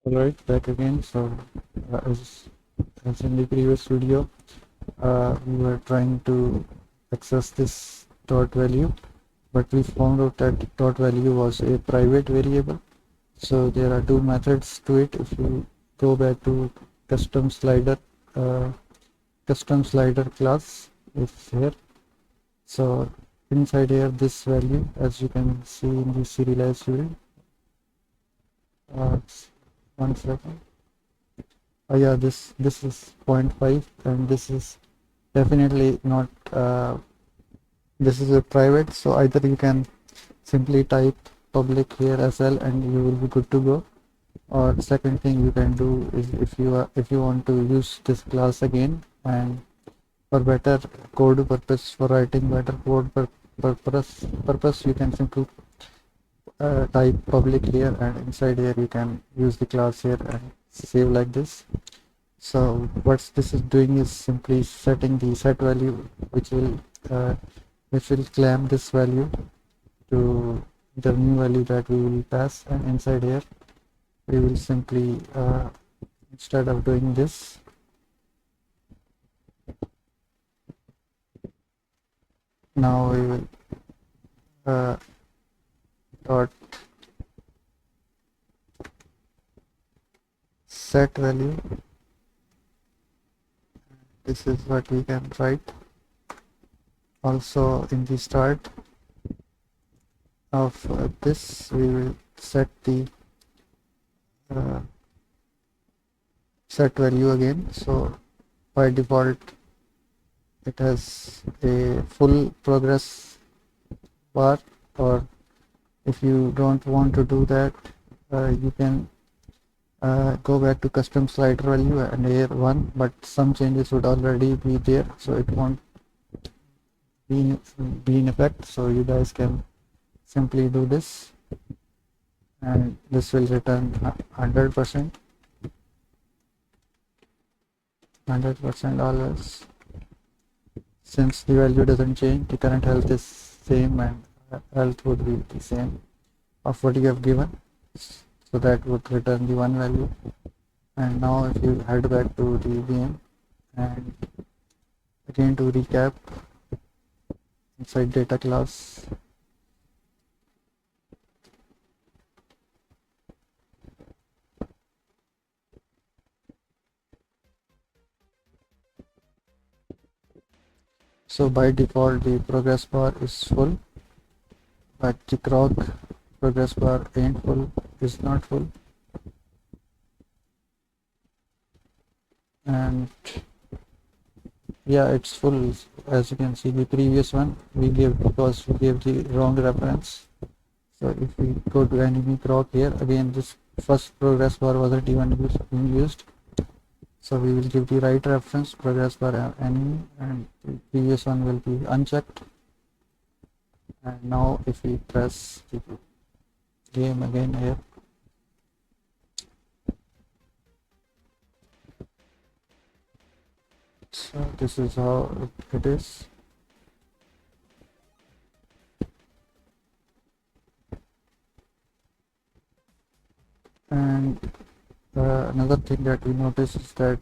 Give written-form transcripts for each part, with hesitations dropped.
Alright, back again. So, as in the previous video, we were trying to access this dot value, but we found out that dot value was a private variable. So there are two methods to it. If you go back to custom slider, uh, custom slider class is here. So inside here, this value, as you can see in the serialized field, uh, 1 second. Yeah, this is 0.5, and this is definitely not this is a private, so either you can simply type public here as well and you will be good to go, or second thing you can do is if you want to use this class again and for better code purpose, for writing better code purpose, you can simply type public here, and inside here you can use the class here and save like this. So what this is doing is simply setting the set value, uh, which will clamp this value to the new value that we will pass, and inside here we will simply instead of doing this, now we will dot set value. This is what we can write. Also in the start of this, we will set the set value again. So by default it has a full progress bar, or if you don't want to do that, you can go back to custom slider value and here 1, but some changes would already be there, so it won't be in effect. So you guys can simply do this, and this will return 100% always. Since the value doesn't change, the current health is same, and health would be the same of what you have given, so that would return the one value. And now if you head back to the game and again to recap, inside data class, so by default the progress bar is full, but the croc progress bar ain't full, is not full. And yeah, it's full. As you can see, the previous one we gave because we gave the wrong reference. So if we go to enemy croc here, again this first progress bar wasn't even being used, so we will give the right reference, progress bar enemy, and the previous one will be unchecked. And now if we press the game again here, so this is how it is. And another thing that we notice is that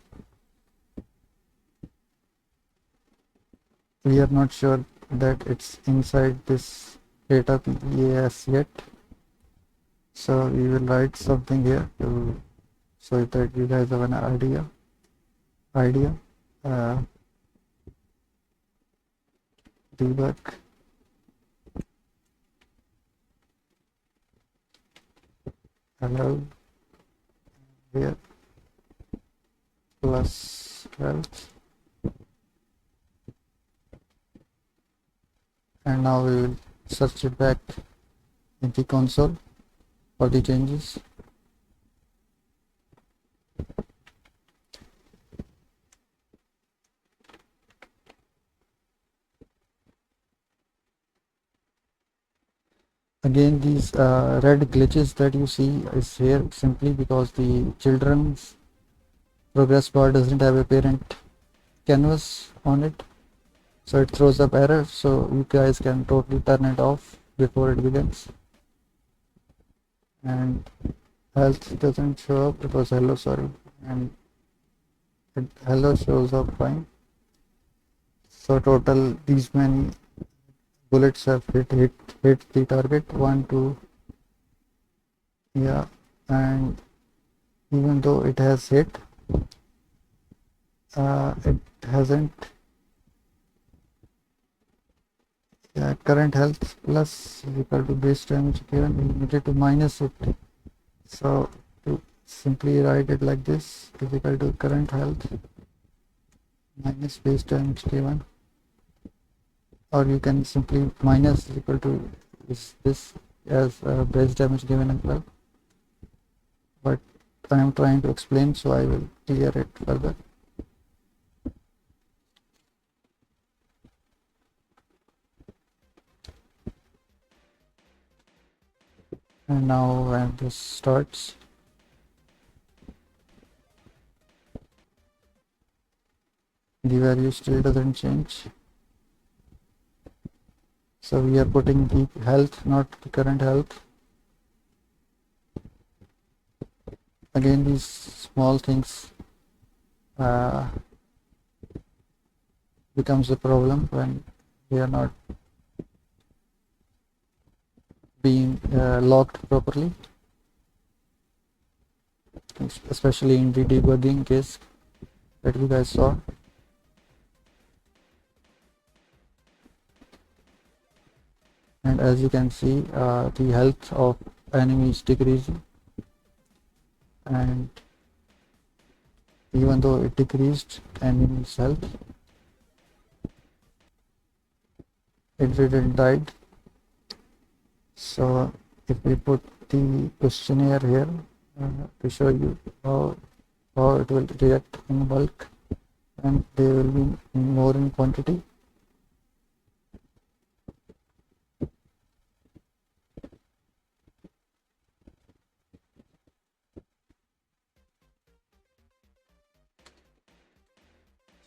we are not sure that it's inside this data PEAS yet, so we will write something here to so that you guys have an idea. Debug hello here plus health, and now we will search it back in the console for the changes. Again, these red glitches that you see is here simply because the children's progress bar doesn't have a parent canvas on it, so it throws up error. So you guys can totally turn it off before it begins. And health doesn't show up. It was hello, sorry, and hello shows up fine. So total these many bullets have hit the target. 1, 2, yeah, and even though it has hit, it hasn't. Yeah, current health plus is equal to base damage given. We needed to minus it. So to simply write it like this is equal to current health minus base damage given, or you can simply minus is equal to this as base damage given as well. But I am trying to explain, so I will clear it further. And now when this starts, the value still doesn't change. So we are putting the health, not the current health. Again, these small things becomes a problem when they are not being logged properly, especially in the debugging case that you guys saw. And as you can see, the health of enemy is decreasing, and even though it decreased enemy's health, it didn't died. So if we put the questionnaire here to show you how it will react in bulk, and they will be more in quantity.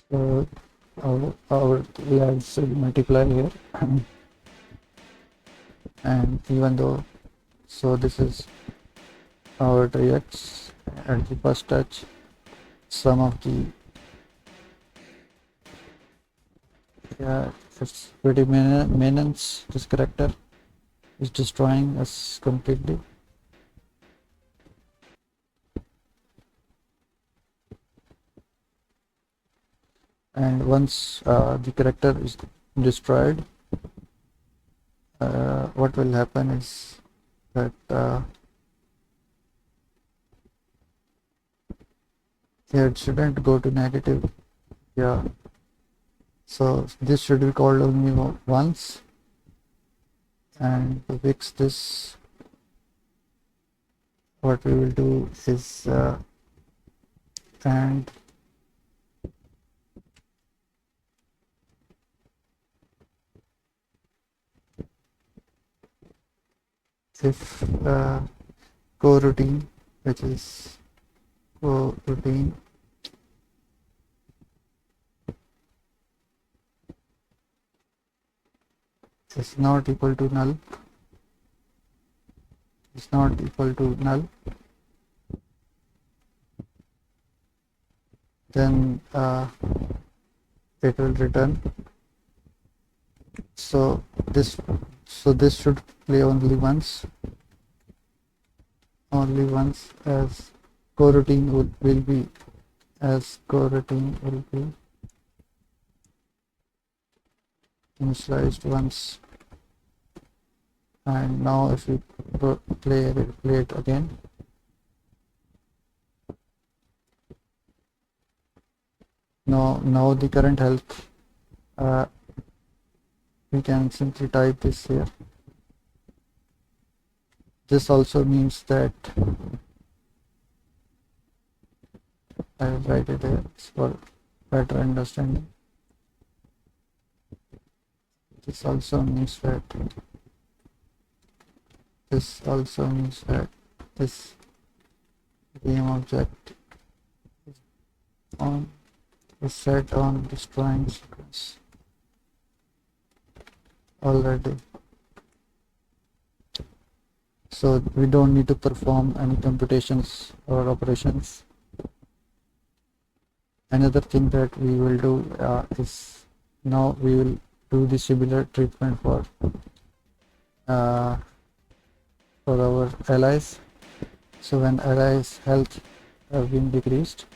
So our labs will multiply here, and even though, so this is how it reacts at the first touch. Some of the, yeah, it's pretty maintenance. This character is destroying us completely. And once the character is destroyed, what will happen is that here it shouldn't go to negative. Yeah, so this should be called only once, and to fix this, what we will do is and if coroutine, which is coroutine is not equal to null, then it will return. So this should play only once, as coroutine will be initialized once. And now if we play it again, now the current health, we can simply type this here. This also means that I will write it here for better understanding. This also means that this game object is set on destroying sequence already. so we don't need to perform any computations or operations. Another thing that we will do is now we will do the similar treatment uh, for our allies. So when allies health have been decreased,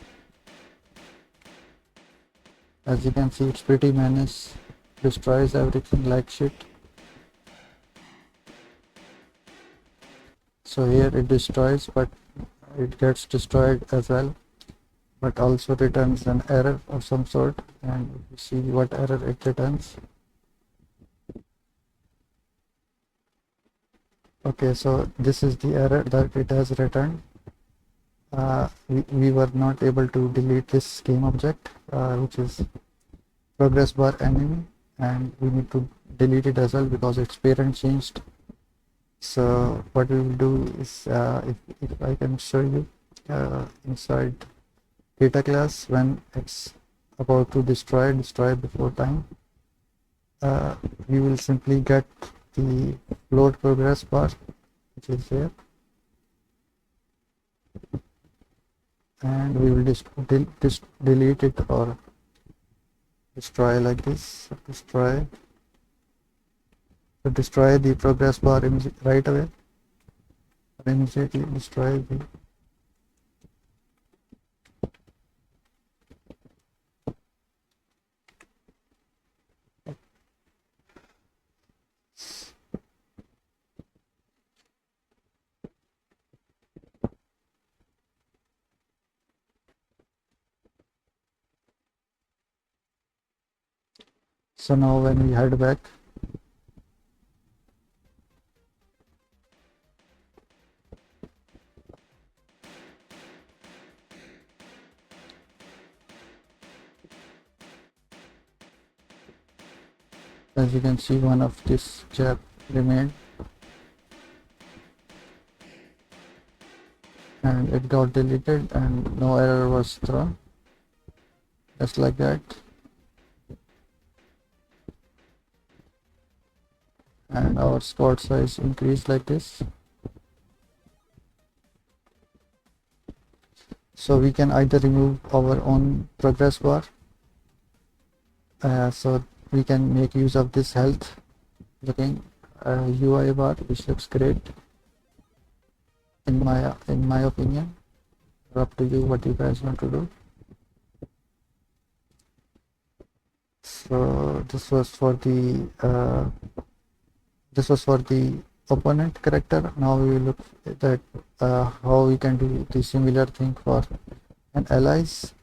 as you can see, it's pretty menace, destroys everything like shit. So here it destroys, but it gets destroyed as well, but also returns an error of some sort, and you see what error it returns. Okay, so this is the error that it has returned. We were not able to delete this game object, which is progress bar enemy, and we need to delete it as well because its parent changed. So what we will do is, if I can show you inside data class, when it's about to destroy before time, we will simply get the load progress bar, which is here, and we will delete it or destroy like this. Destroy the progress bar right away, or immediately destroy the so now when we head back, as you can see, one of this chap remained and it got deleted and no error was thrown, just like that. And our squad size increased like this. So we can either remove our own progress bar, so we can make use of this health looking UI bar, which looks great in my opinion. Up to you what you guys want to do. So this was for the opponent character. Now we will look at how we can do the similar thing for an allies.